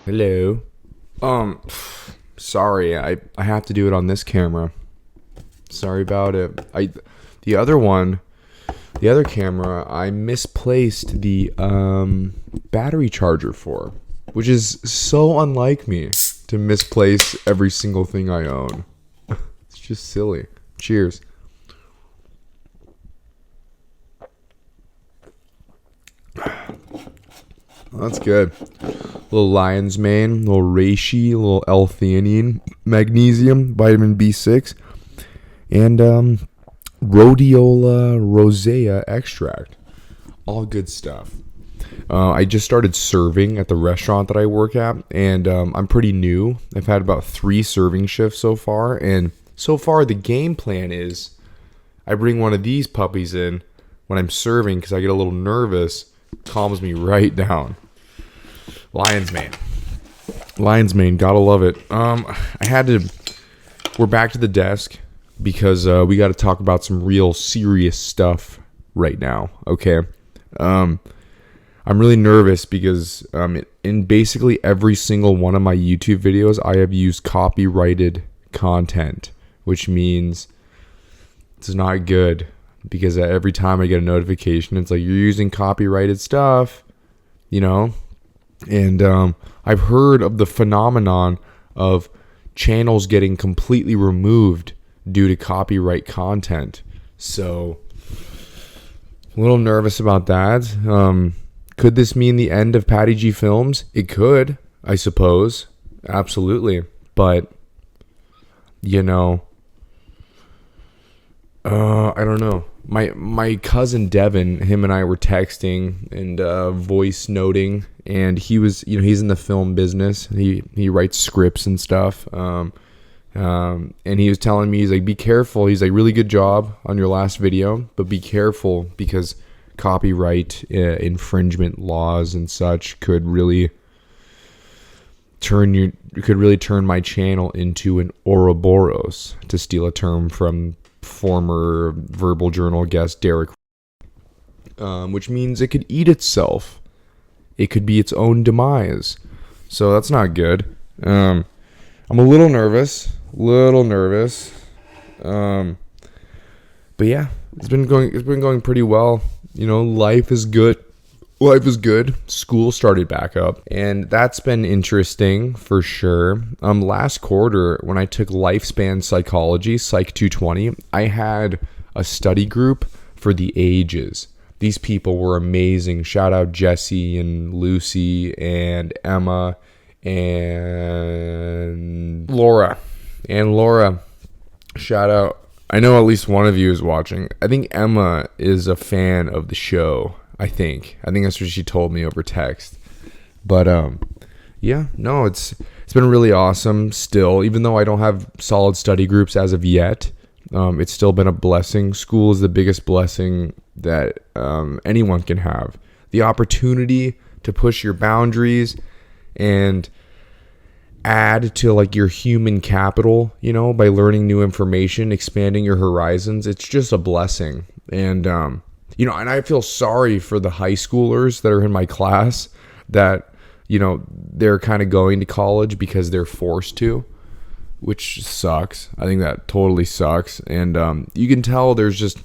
Hello. Um, Sorry, I have to do it on this camera. Sorry about it. The other one, the other camera, I misplaced the battery charger for, which is so unlike me to misplace every single thing I own. It's just silly. Cheers. That's good. Little lion's mane, little reishi, little L-theanine, magnesium, vitamin B6, and rhodiola rosea extract. All good stuff. I just started serving at the restaurant that I work at, and I'm pretty new. I've had about 3 serving shifts so far, and so far the game plan is I bring one of these puppies in when I'm serving because I get a little nervous. Calms me right down. Lion's mane, gotta love it. We're back to the desk because we got to talk about some real serious stuff right now. Okay. I'm really nervous because in basically every single one of my YouTube videos, I have used copyrighted content, which means it's not good because every time I get a notification, it's like, you're using copyrighted stuff, you know? And I've heard of the phenomenon of channels getting completely removed due to copyright content. So, a little nervous about that. Could this mean the end of Patty G Films? It could, I suppose. Absolutely. But, you know, I don't know. My cousin Devin, him and I were texting and voice noting, and he was, he's in the film business. He writes scripts and stuff. And he was telling me, he's like, be careful. He's like, really good job on your last video, but be careful because copyright infringement laws and such could really turn my channel into an Ouroboros, to steal a term from former Verbal Journal guest Derek, which means it could eat itself. It could be its own demise. So that's not good. I'm a little nervous. But yeah, it's been going pretty well. Life is good. School started back up, and that's been interesting for sure. Last quarter, when I took lifespan psychology, Psych 220, I had a study group for the ages. These people were amazing. Shout out Jesse and Lucy and Emma and Laura. Shout out. I know at least one of you is watching. I think Emma is a fan of the show. I think that's what she told me over text. But yeah, no, it's been really awesome still, even though I don't have solid study groups as of yet. It's still been a blessing. School is the biggest blessing that anyone can have. The opportunity to push your boundaries and add to like your human capital, by learning new information, expanding your horizons. It's just a blessing. And and I feel sorry for the high schoolers that are in my class that, they're kind of going to college because they're forced to, which sucks. I think that totally sucks. And you can tell there's just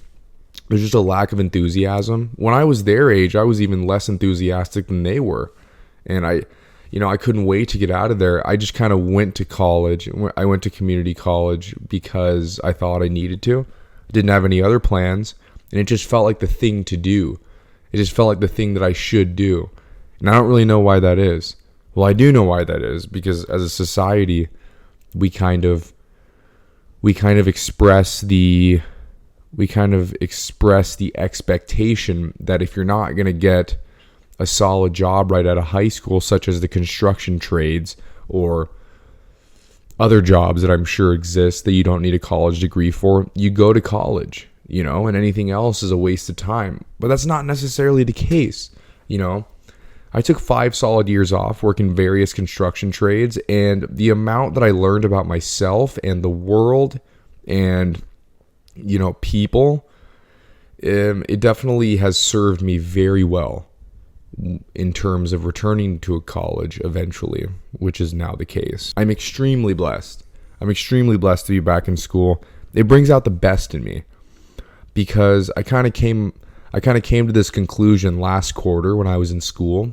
a lack of enthusiasm. When I was their age, I was even less enthusiastic than they were. And I couldn't wait to get out of there. I just kind of went to college. I went to community college because I thought I needed to. I didn't have any other plans. And it just felt like the thing to do. It just felt like the thing that I should do. And I don't really know why that is. Well, I do know why that is, because as a society, we kind of express the expectation that if you're not going to get a solid job right out of high school, such as the construction trades or other jobs that I'm sure exist that you don't need a college degree for, you go to college. And anything else is a waste of time. But that's not necessarily the case. I took 5 solid years off working various construction trades, and the amount that I learned about myself and the world and, people, it definitely has served me very well. in terms of returning to a college eventually, which is now the case. I'm extremely blessed. I'm extremely blessed to be back in school. It brings out the best in me, because I kind of came to this conclusion last quarter when I was in school,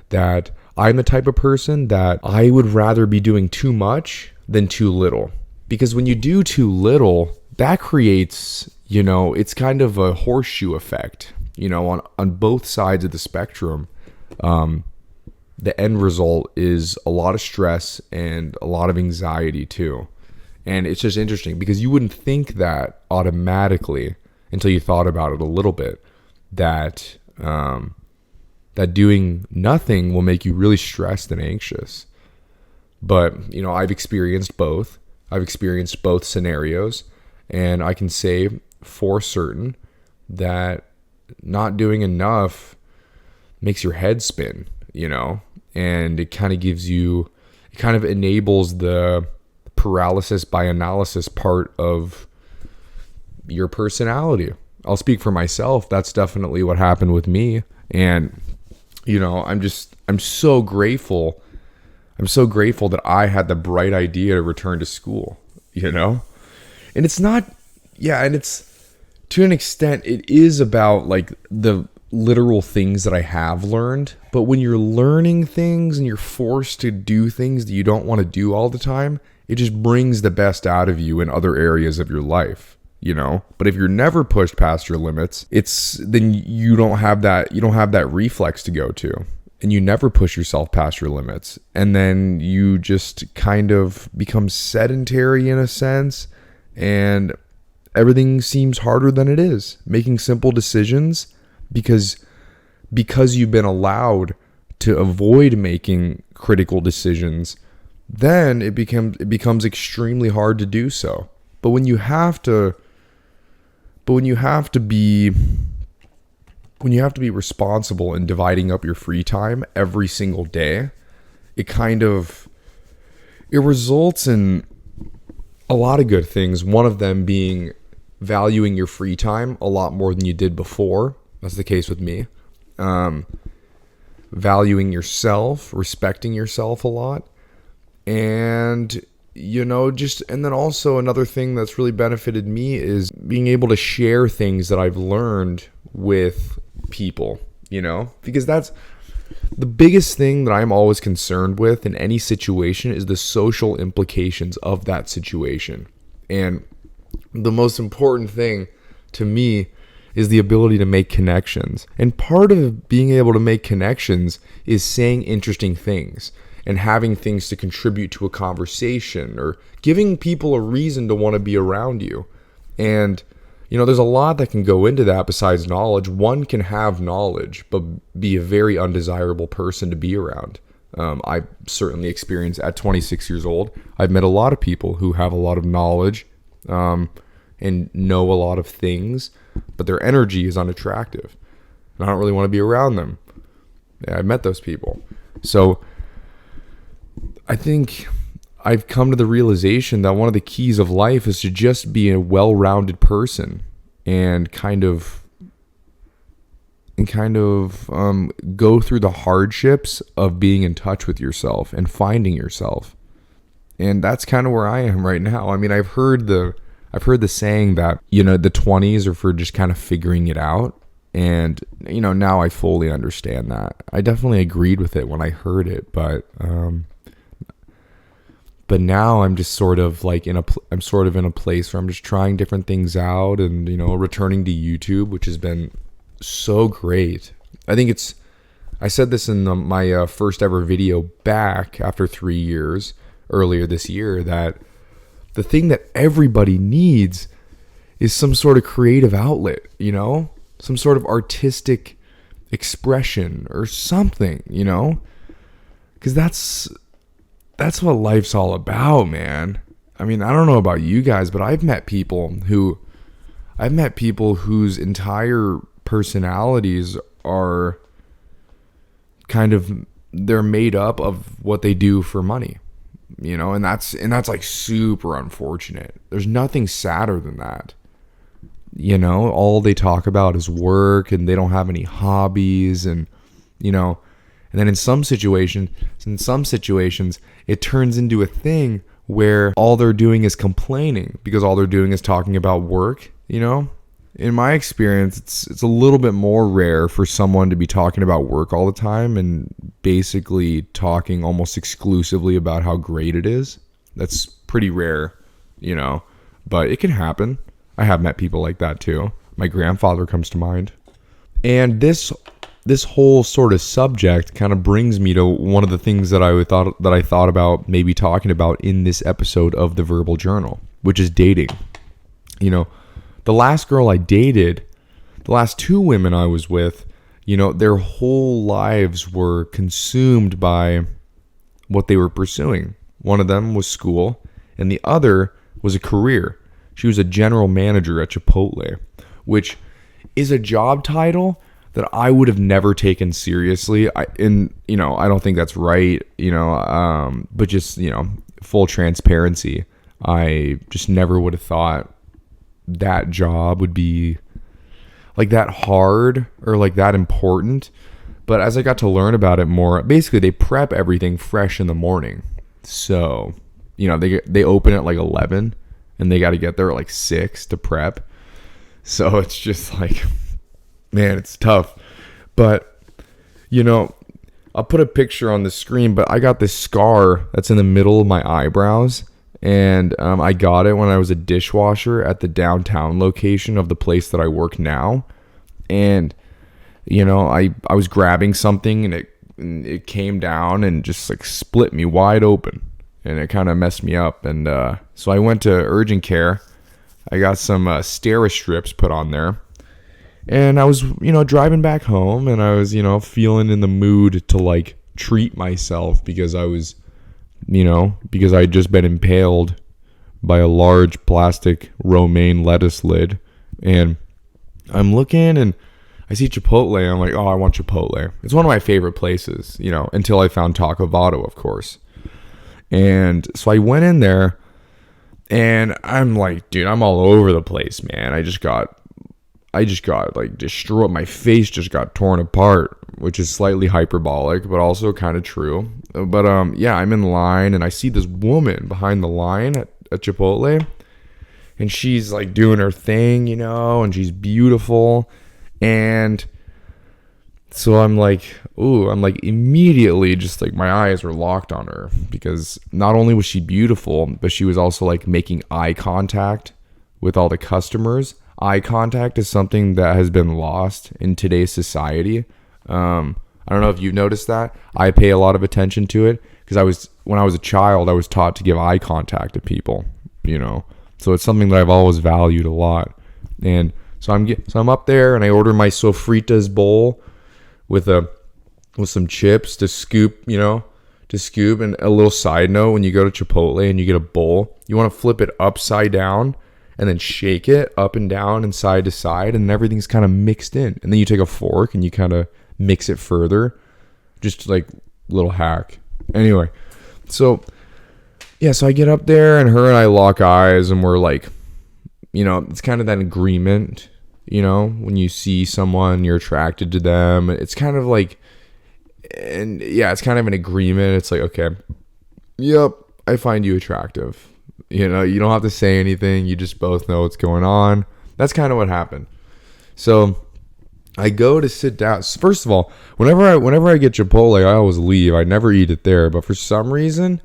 that I'm the type of person that I would rather be doing too much than too little. Because when you do too little, that creates, it's kind of a horseshoe effect, on both sides of the spectrum. The end result is a lot of stress and a lot of anxiety too. And it's just interesting because you wouldn't think that automatically until you thought about it a little bit, that that doing nothing will make you really stressed and anxious. But, I've experienced both. I've experienced both scenarios, and I can say for certain that not doing enough makes your head spin, and it kind of enables the paralysis by analysis part of your personality. I'll speak for myself. That's definitely what happened with me. And, I'm so grateful. I'm so grateful that I had the bright idea to return to school, And it's not, and it's, to an extent, it is about like the literal things that I have learned. But when you're learning things and you're forced to do things that you don't want to do all the time, it just brings the best out of you in other areas of your life. But if you're never pushed past your limits, then you don't have that reflex to go to, and you never push yourself past your limits. And then you just kind of become sedentary in a sense, and everything seems harder than it is. Making simple decisions because you've been allowed to avoid making critical decisions, then it becomes extremely hard to do so. But when you have to be responsible in dividing up your free time every single day, it results in a lot of good things. One of them being valuing your free time a lot more than you did before. That's the case with me. Valuing yourself, respecting yourself a lot. And and then also another thing that's really benefited me is being able to share things that I've learned with people, because that's the biggest thing that I'm always concerned with in any situation is the social implications of that situation. And the most important thing to me is the ability to make connections. And part of being able to make connections is saying interesting things and having things to contribute to a conversation, or giving people a reason to want to be around you. And, there's a lot that can go into that besides knowledge. One can have knowledge, but be a very undesirable person to be around. I've certainly experienced at 26 years old, I've met a lot of people who have a lot of knowledge and know a lot of things, but their energy is unattractive. And I don't really want to be around them. Yeah, I've met those people. So I think I've come to the realization that one of the keys of life is to just be a well-rounded person and kind of go through the hardships of being in touch with yourself and finding yourself. And that's kind of where I am right now. I mean, I've heard the saying that, the 20s are for just kind of figuring it out. And, now I fully understand that. I definitely agreed with it when I heard it, but now I'm just sort of like in a place where I'm just trying different things out, and, returning to YouTube, which has been so great. I said this in my first ever video back after 3 years earlier this year, that the thing that everybody needs is some sort of creative outlet, some sort of artistic expression or something, because that's what life's all about, man. I mean, I don't know about you guys, but I've met people whose entire personalities are they're made up of what they do for money, and that's like super unfortunate. There's nothing sadder than that. All they talk about is work, and they don't have any hobbies, and And then in some situations, it turns into a thing where all they're doing is complaining because all they're doing is talking about work. In my experience, it's a little bit more rare for someone to be talking about work all the time and basically talking almost exclusively about how great it is. That's pretty rare, but it can happen. I have met people like that too. My grandfather comes to mind. And this whole sort of subject kind of brings me to one of the things that I thought about maybe talking about in this episode of the Verbal Journal, which is dating. The last girl I dated, the last two women I was with, their whole lives were consumed by what they were pursuing. One of them was school, and the other was a career. She was a general manager at Chipotle, which is a job title that I would have never taken seriously. I don't think that's right, but just, full transparency. I just never would have thought that job would be like that hard or like that important. But as I got to learn about it more, basically they prep everything fresh in the morning. So, they open at like 11 and they got to get there at like 6 to prep. So it's just like, man, it's tough. But, I'll put a picture on the screen, but I got this scar that's in the middle of my eyebrows. And I got it when I was a dishwasher at the downtown location of the place that I work now. And, I was grabbing something and it came down and just like split me wide open. And it kind of messed me up. And so I went to urgent care. I got some Steri-strips put on there. And I was, driving back home and I was, feeling in the mood to like treat myself because I was, because I had just been impaled by a large plastic romaine lettuce lid. And I'm looking and I see Chipotle. And I'm like, oh, I want Chipotle. It's one of my favorite places, until I found Taco Vado, of course. And so I went in there and I'm like, dude, I'm all over the place, man. I just got like destroyed. My face just got torn apart, which is slightly hyperbolic, but also kind of true. But I'm in line and I see this woman behind the line at Chipotle, and she's like doing her thing, and she's beautiful. And so I'm like immediately just like my eyes were locked on her because not only was she beautiful, but she was also like making eye contact with all the customers. Eye contact is something that has been lost in today's society. I don't know if you've noticed that. I pay a lot of attention to it because when I was a child, I was taught to give eye contact to people, So it's something that I've always valued a lot. And so I'm up there and I order my sofritas bowl with some chips to scoop. And a little side note, when you go to Chipotle and you get a bowl, you want to flip it upside down and then shake it up and down and side to side, and everything's kind of mixed in. And then you take a fork and you kind of mix it further. Just like little hack. Anyway, so I get up there and her and I lock eyes and we're like, it's kind of that agreement, when you see someone, you're attracted to them. It's kind of like, and yeah, it's kind of an agreement. It's like, okay, yep, I find you attractive. You don't have to say anything. You just both know what's going on. That's kind of what happened. So I go to sit down. First of all, whenever I get Chipotle, I always leave. I never eat it there. But for some reason,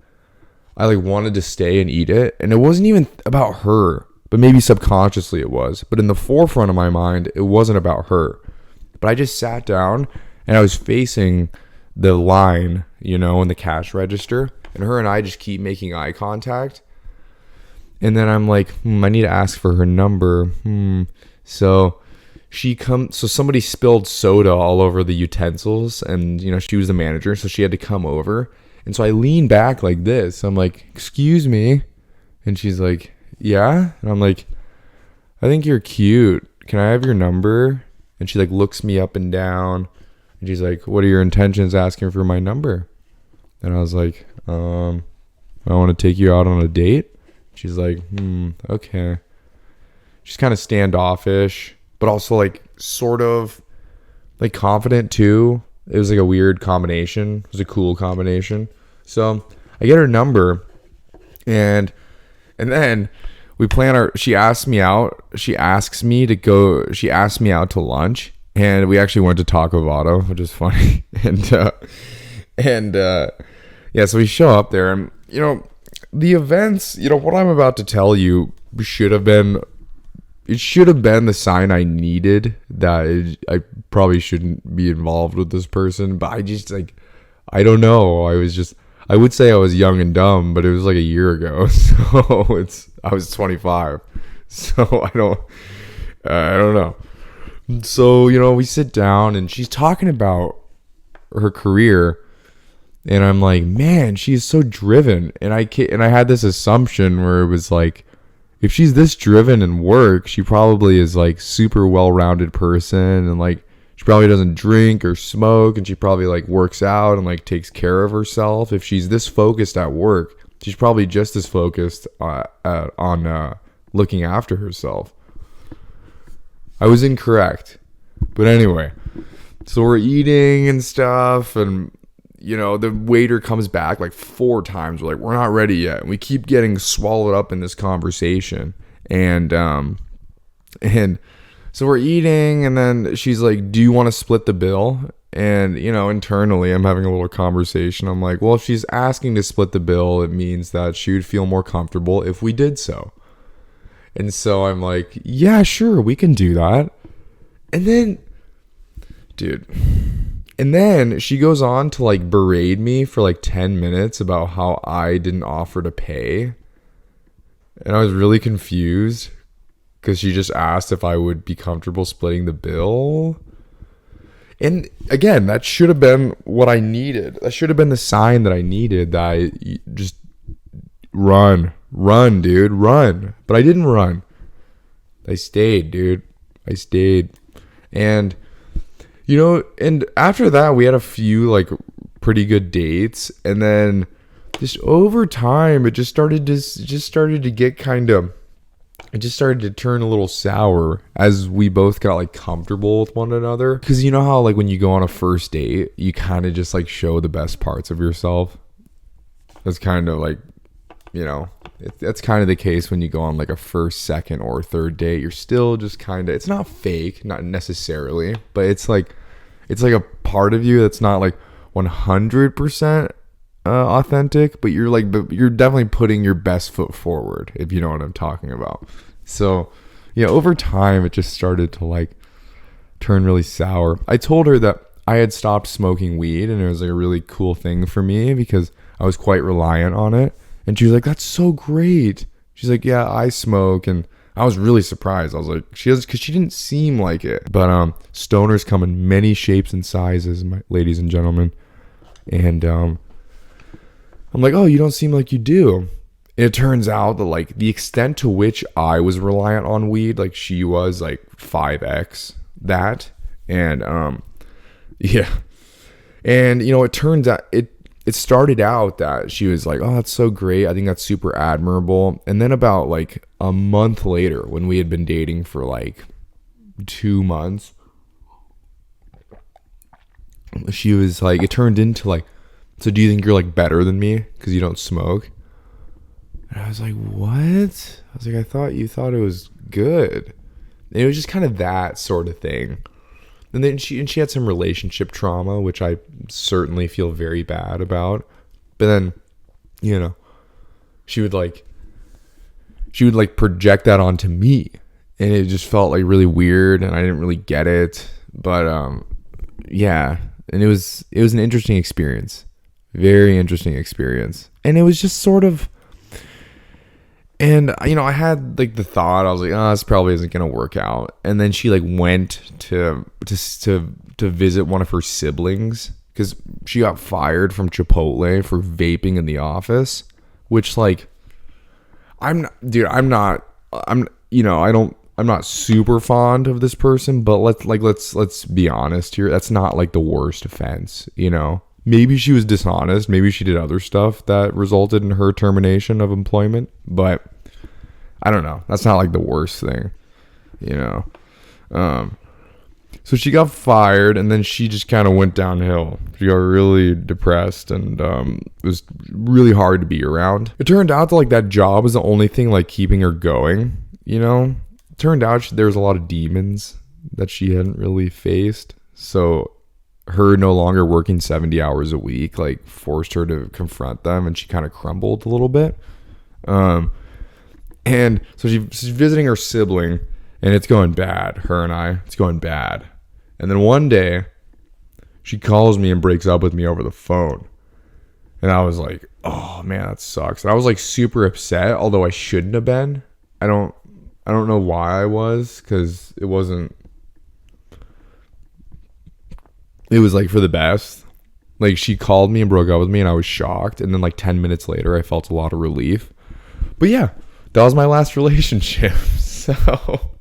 I like wanted to stay and eat it. And it wasn't even about her, but maybe subconsciously it was. But in the forefront of my mind, it wasn't about her. But I just sat down and I was facing the line, in the cash register. And her and I just keep making eye contact. And then I'm like, I need to ask for her number. So somebody spilled soda all over the utensils, and she was the manager, so she had to come over. And so I lean back like this. I'm like, excuse me. And she's like, yeah. And I'm like, I think you're cute. Can I have your number? And she like looks me up and down, and she's like, what are your intentions asking for my number? And I was like, I want to take you out on a date. She's like, okay. She's kind of standoffish, but also like sort of like confident too. It was like a weird combination. It was a cool combination. So I get her number, and then we plan our. She asks me out. She asks me to go. She asked me out to lunch, and we actually went to Taco Vado, which is funny. And yeah, so we show up there, and the events. What I'm about to tell you should have been. It should have been the sign I needed that I probably shouldn't be involved with this person, but I just I don't know. I would say I was young and dumb, but it was like a year ago. So I was 25. So I don't know. So, we sit down and she's talking about her career, and I'm like, man, she's so driven. And I had this assumption where it was like, if she's this driven in work, she probably is like super well-rounded person, and like she probably doesn't drink or smoke, and she probably like works out and like takes care of herself. If she's this focused at work, she's probably just as focused on looking after herself. I was incorrect. But anyway, so we're eating and stuff, and the waiter comes back like 4 times. We're like, we're not ready yet. And we keep getting swallowed up in this conversation. And so we're eating, and then she's like, do you want to split the bill? And, internally I'm having a little conversation. I'm like, well, if she's asking to split the bill, it means that she would feel more comfortable if we did so. And so I'm like, yeah, sure, we can do that. And then, dude... And then she goes on to like berate me for like 10 minutes about how I didn't offer to pay. And I was really confused because she just asked if I would be comfortable splitting the bill. And again, that should have been what I needed. That should have been the sign that I needed, that I just run, dude, run. But I didn't run. I stayed, dude. I stayed. And and after that, we had a few like pretty good dates, and then just over time, it just started to get it just started to turn a little sour as we both got like comfortable with one another. Because you know how like when you go on a first date, you kind of just like show the best parts of yourself. That's kind of like, that's kind of the case when you go on like a first, second, or third date. You're still just kind of, it's not fake, not necessarily, but it's like a part of you that's not like 100% authentic, but you're definitely putting your best foot forward, if you know what I'm talking about. So yeah, over time it just started to like turn really sour. I told her that I had stopped smoking weed, and it was like a really cool thing for me because I was quite reliant on it. And she was like, that's so great. She's like, yeah, I smoke. And I was really surprised. I was like, because she didn't seem like it. But stoners come in many shapes and sizes, ladies and gentlemen. And I'm like, oh, you don't seem like you do. And it turns out that like the extent to which I was reliant on weed, like she was like 5x that. And yeah. And it turns out it started out that she was like, oh, that's so great. I think that's super admirable. And then about like a month later, when we had been dating for like 2 months, she was like, it turned into like, so do you think you're like better than me because you don't smoke? And I was like, what? I was like, I thought you thought it was good. And it was just kind of that sort of thing. And then she had some relationship trauma, which I certainly feel very bad about. But then, she would project that onto me, and it just felt like really weird, and I didn't really get it. But yeah, and it was an interesting experience, very interesting experience, and it was just sort of. And, I had, like, the thought, I was like, oh, this probably isn't going to work out. And then she, like, went to visit one of her siblings because she got fired from Chipotle for vaping in the office, which, like, I'm not super fond of this person, but let's be honest here. That's not, like, the worst offense, Maybe she was dishonest. Maybe she did other stuff that resulted in her termination of employment. But I don't know. That's not like the worst thing, So she got fired, and then she just kind of went downhill. She got really depressed, and it was really hard to be around. It turned out that like that job was the only thing like keeping her going. You know, it turned out there was a lot of demons that she hadn't really faced. So her no longer working 70 hours a week like forced her to confront them, and she kind of crumbled a little bit. And so she's visiting her sibling, and it's going bad. It's going bad. And then one day, she calls me and breaks up with me over the phone. And I was like, oh man, that sucks. And I was like super upset, although I shouldn't have been. I don't know why I was, because it was like for the best. Like she called me and broke up with me, and I was shocked. And then like 10 minutes later, I felt a lot of relief. But yeah, that was my last relationship. So,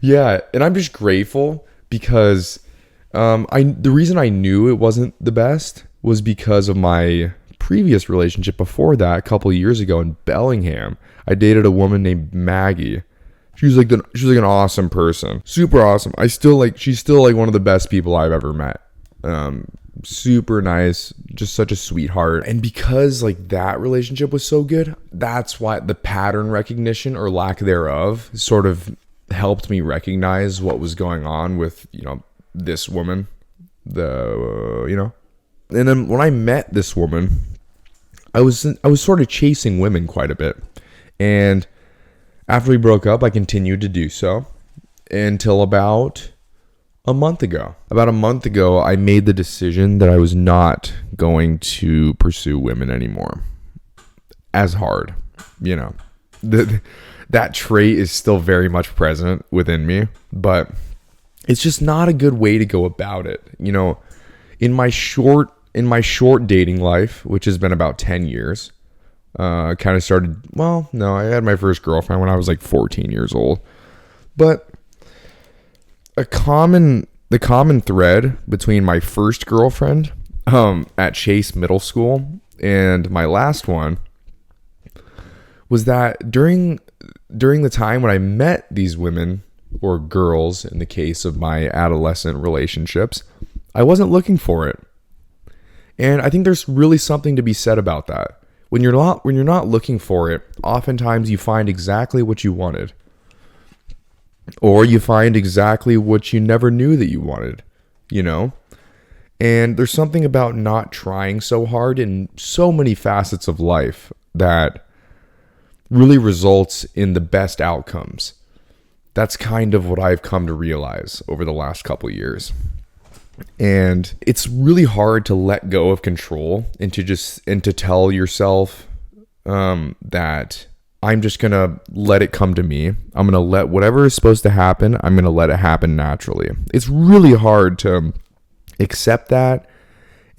yeah, and I'm just grateful because the reason I knew it wasn't the best was because of my previous relationship before that, a couple of years ago in Bellingham. I dated a woman named Maggie. She was like an awesome person, super awesome. She's still like one of the best people I've ever met. Super nice, just such a sweetheart. And because like that relationship was so good, that's why the pattern recognition or lack thereof sort of helped me recognize what was going on with, this woman, and then when I met this woman, I was sort of chasing women quite a bit. And after we broke up, I continued to do so until about a month ago. About a month ago, I made the decision that I was not going to pursue women anymore as hard. That trait is still very much present within me, but it's just not a good way to go about it. In my short dating life, which has been about 10 years, I kind of started, I had my first girlfriend when I was like 14 years old. But the common thread between my first girlfriend at Chase Middle School and my last one was that during the time when I met these women, or girls in the case of my adolescent relationships, I wasn't looking for it. And I think there's really something to be said about that. When you're not looking for it, oftentimes you find exactly what you wanted. Or you find exactly what you never knew that you wanted, And there's something about not trying so hard in so many facets of life that really results in the best outcomes. That's kind of what I've come to realize over the last couple of years. And it's really hard to let go of control and to tell yourself that I'm just going to let it come to me. I'm going to let whatever is supposed to happen, I'm going to let it happen naturally. It's really hard to accept that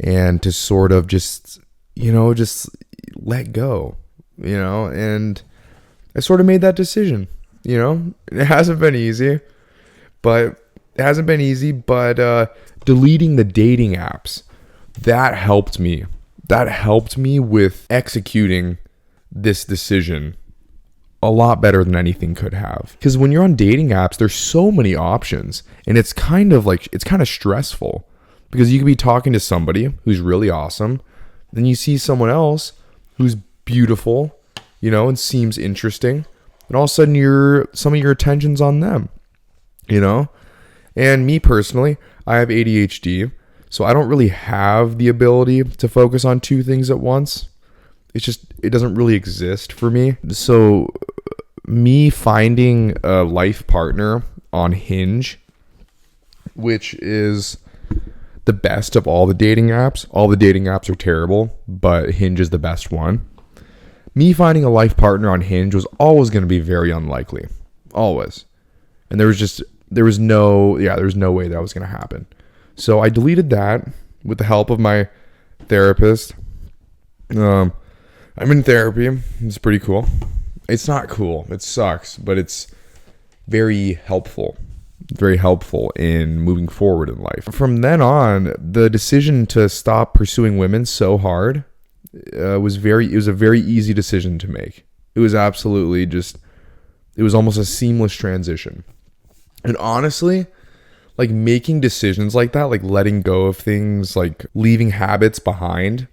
and to sort of just let go, and I sort of made that decision, It hasn't been easy, but deleting the dating apps, that helped me. That helped me with executing this decision a lot better than anything could have. Because when you're on dating apps, there's so many options, and it's kind of stressful because you could be talking to somebody who's really awesome, then you see someone else who's beautiful, and seems interesting, and all of a sudden some of your attention's on them, And me personally, I have ADHD, so I don't really have the ability to focus on two things at once. It doesn't really exist for me. So me finding a life partner on Hinge, which is the best of all the dating apps. All the dating apps are terrible, but Hinge is the best one. Me finding a life partner on Hinge was always going to be very unlikely. Always. And there was no way that was going to happen. So I deleted that with the help of my therapist. I'm in therapy. It's pretty cool. It's not cool. It sucks, but it's very helpful. Very helpful in moving forward in life. From then on, the decision to stop pursuing women so hard was a very easy decision to make. It was absolutely it was almost a seamless transition. And honestly, like making decisions like that, like letting go of things, like leaving habits behind,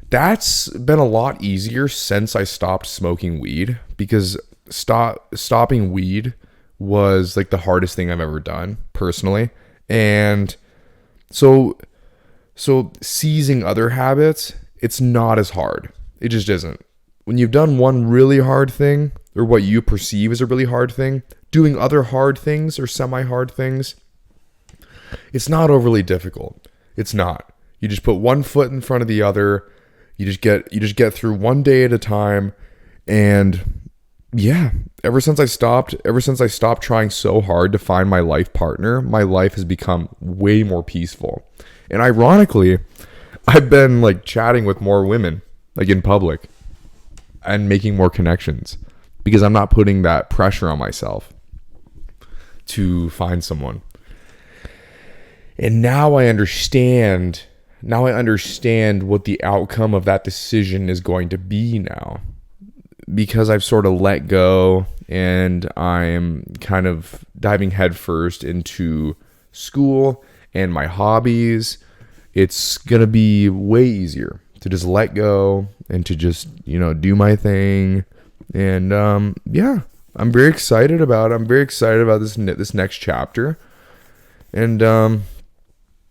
that's been a lot easier since I stopped smoking weed, because stopping weed was like the hardest thing I've ever done personally. And so seizing other habits, it's not as hard. It just isn't. When you've done one really hard thing, or what you perceive as a really hard thing, doing other hard things or semi-hard things, it's not overly difficult. It's not. You just put one foot in front of the other. You just get through one day at a time. And yeah, ever since I stopped trying so hard to find my life partner, my life has become way more peaceful. And ironically, I've been like chatting with more women, like in public, and making more connections, because I'm not putting that pressure on myself to find someone. And now I understand what the outcome of that decision is going to be now, because I've sort of let go and I'm kind of diving headfirst into school and my hobbies. It's going to be way easier to just let go and to just, do my thing. And yeah, I'm very excited about this next chapter. And I'm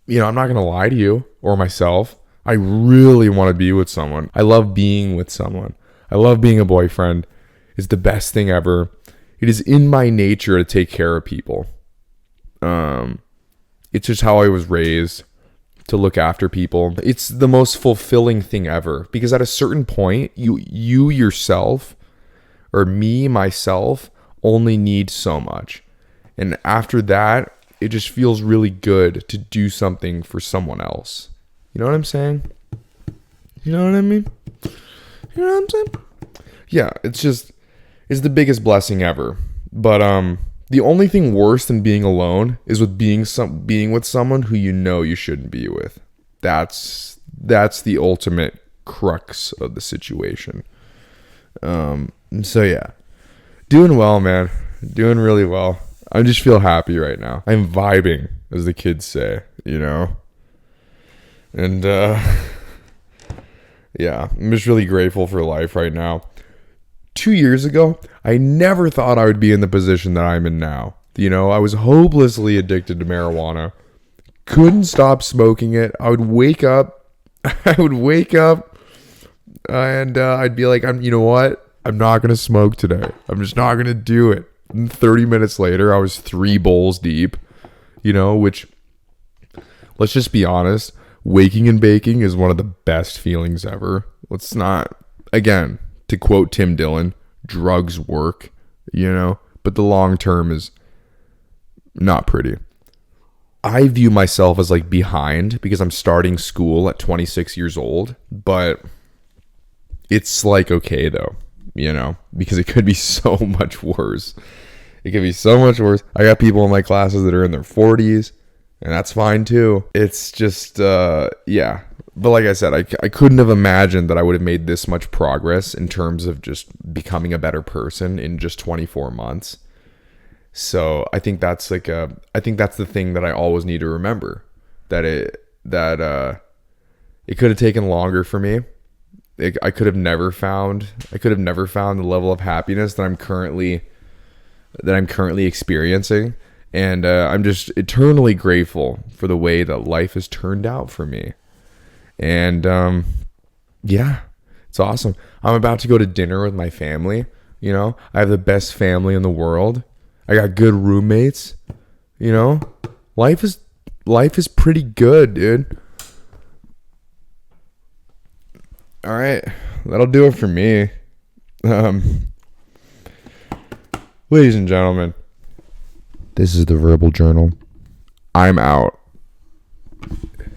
not going to lie to you or myself. I really want to be with someone. I love being with someone. I love being a boyfriend. It's the best thing ever. It is in my nature to take care of people. It's just how I was raised, to look after people. It's the most fulfilling thing ever, because at a certain point, you yourself, or me, myself, only need so much. And after that, it just feels really good to do something for someone else. You know what I'm saying? You know what I mean? You know what I'm saying? Yeah, it's the biggest blessing ever. But the only thing worse than being alone is with being with someone who you shouldn't be with. That's the ultimate crux of the situation. So yeah, doing well, man. Doing really well. I just feel happy right now. I'm vibing, as the kids say, And yeah, I'm just really grateful for life right now. 2 years ago, I never thought I would be in the position that I'm in now. I was hopelessly addicted to marijuana. Couldn't stop smoking it. I would wake up and I'd be like, you know what? I'm not going to smoke today. I'm just not going to do it. And 30 minutes later, I was 3 bowls deep, which, let's just be honest, waking and baking is one of the best feelings ever. Let's not, again, to quote Tim Dillon, drugs work, but the long term is not pretty. I view myself as like behind because I'm starting school at 26 years old, but it's like okay though, because it could be so much worse. It could be so much worse. I got people in my classes that are in their 40s, and that's fine too. It's just, yeah. But like I said, I couldn't have imagined that I would have made this much progress in terms of just becoming a better person in just 24 months. So I think that's the thing that I always need to remember, that it could have taken longer for me. I could have never found the level of happiness that I'm currently experiencing. And I'm just eternally grateful for the way that life has turned out for me. And yeah, it's awesome. I'm about to go to dinner with my family. I have the best family in the world. I got good roommates. Life is pretty good, dude. All right, that'll do it for me. Ladies and gentlemen, this is the Verbal Journal. I'm out.